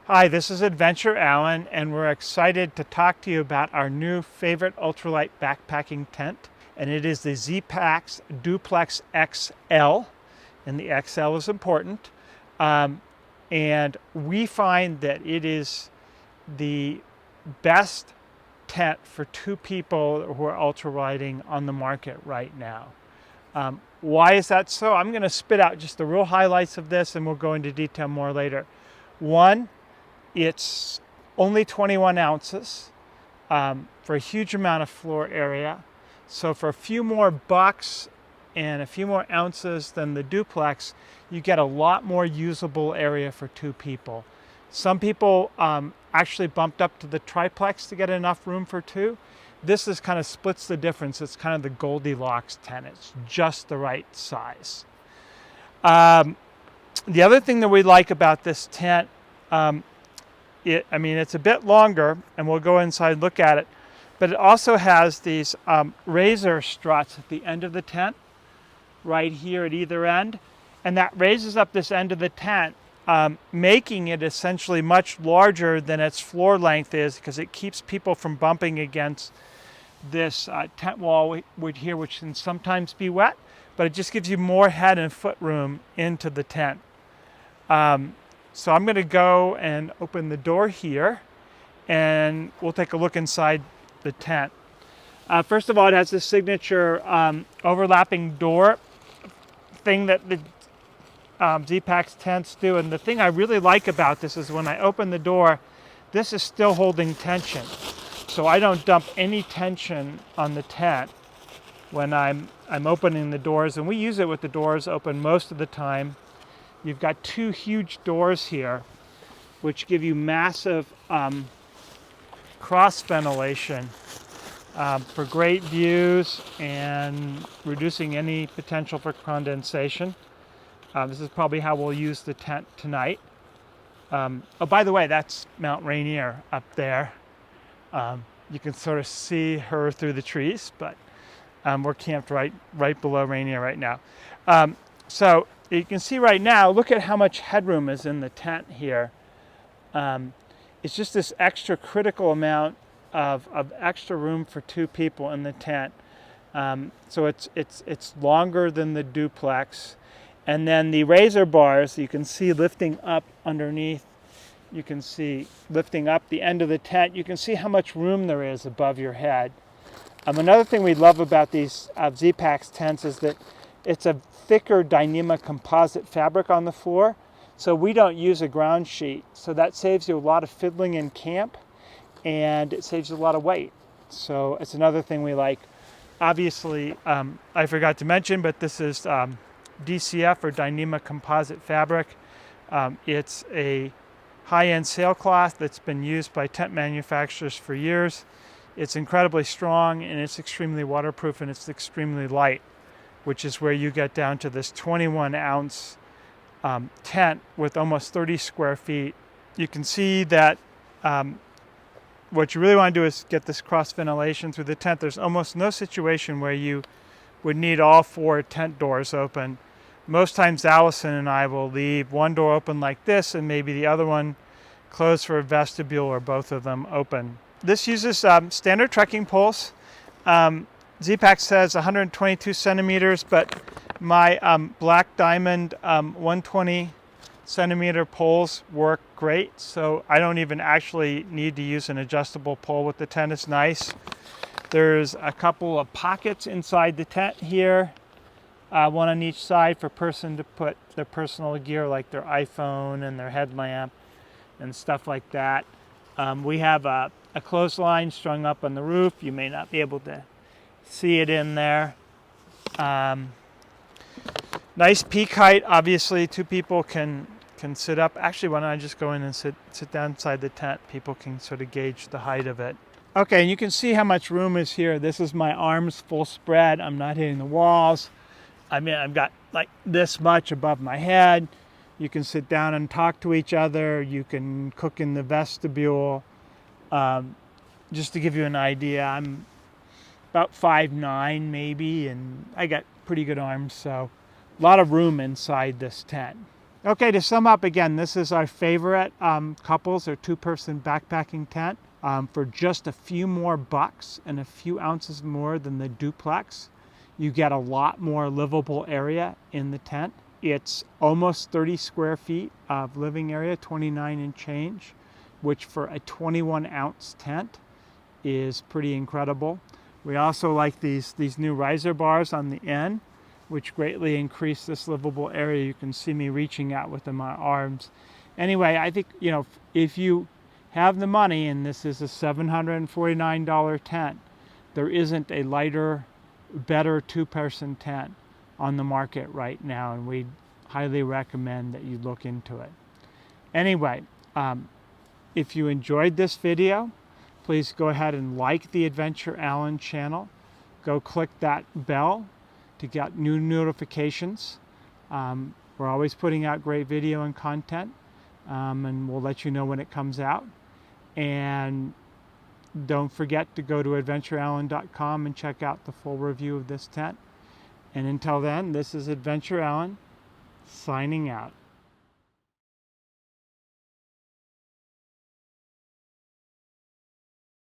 Hi, this is Adventure Alan, and we're excited to talk to you about our new favorite ultralight backpacking tent, and it is the ZPACKS DUPLEXL, and the XL is important. And we find that it is the best tent for two people who are ultralighting on the market right now. Why is that so? I'm going to spit out just the real highlights of this, and we'll go into detail more later. One, it's only 21 ounces for a huge amount of floor area. So for a few more bucks and a few more ounces than the duplex, you get a lot more usable area for two people. Some people actually bumped up to the triplex to get enough room for two. This is kind of splits the difference. It's kind of the Goldilocks tent. It's just the right size. The other thing that we like about this tent, it's a bit longer, and we'll go inside and look at it, but it also has these razor struts at the end of the tent, right here at either end, and that raises up this end of the tent, making it essentially much larger than its floor length is, because it keeps people from bumping against this tent wall here, which can sometimes be wet, but it just gives you more head and foot room into the tent. So I'm going to go and open the door here, and we'll take a look inside the tent. First of all, it has this signature overlapping door thing that the ZPACKS tents do. And the thing I really like about this is when I open the door, this is still holding tension. So I don't dump any tension on the tent when I'm opening the doors. And we use it with the doors open most of the time. You've got two huge doors here, which give you massive cross ventilation for great views and reducing any potential for condensation. This is probably how we'll use the tent tonight. Oh, by the way, that's Mount Rainier up there. You can sort of see her through the trees, but we're camped right below Rainier right now. So you can see right now, look at how much headroom is in the tent here. It's just this extra critical amount of extra room for two people in the tent. So it's longer than the duplex. And then the razor bars, you can see lifting up underneath. You can see lifting up the end of the tent. You can see how much room there is above your head. Another thing we love about these ZPACKS tents is that it's a thicker Dyneema composite fabric on the floor, so we don't use a ground sheet. So that saves you a lot of fiddling in camp, and it saves you a lot of weight. So it's another thing we like. Obviously, I forgot to mention, but this is DCF, or Dyneema composite fabric. It's a high-end sailcloth that's been used by tent manufacturers for years. It's incredibly strong, and it's extremely waterproof, and it's extremely light, which is where you get down to this 21-ounce tent with almost 30 square feet. You can see that what you really want to do is get this cross ventilation through the tent. There's almost no situation where you would need all four tent doors open. Most times Allison and I will leave one door open like this and maybe the other one closed for a vestibule, or both of them open. This uses standard trekking poles. ZPACKS says 122 centimeters, but my Black Diamond 120 centimeter poles work great, so I don't even actually need to use an adjustable pole with the tent. It's nice. There's a couple of pockets inside the tent here, one on each side for person to put their personal gear like their iPhone and their headlamp and stuff like that. We have a clothesline strung up on the roof. You may not be able to see it in there. Nice peak height. Obviously, two people can sit up. Actually, why don't I just go in and sit down inside the tent? People can sort of gauge the height of it. Okay, and you can see how much room is here. This is my arms full spread. I'm not hitting the walls. I mean, I've got like this much above my head. You can sit down and talk to each other. You can cook in the vestibule. Just to give you an idea, I'm about 5'9" maybe, and I got pretty good arms, so a lot of room inside this tent. Okay, to sum up again, this is our favorite couples or two-person backpacking tent. For just a few more bucks and a few ounces more than the duplex, you get a lot more livable area in the tent. It's almost 30 square feet of living area, 29 and change, which for a 21-ounce tent is pretty incredible. We also like these new riser bars on the end, which greatly increase this livable area. You can see me reaching out with my arms. Anyway, I think, you know, if you have the money, and this is a $749 tent, there isn't a lighter, better two-person tent on the market right now, and we highly recommend that you look into it. Anyway, if you enjoyed this video, please go ahead and like the Adventure Allen channel. Go click that bell to get new notifications. We're always putting out great video and content, and we'll let you know when it comes out. And don't forget to go to adventureallen.com and check out the full review of this tent. And until then, this is Adventure Allen signing out.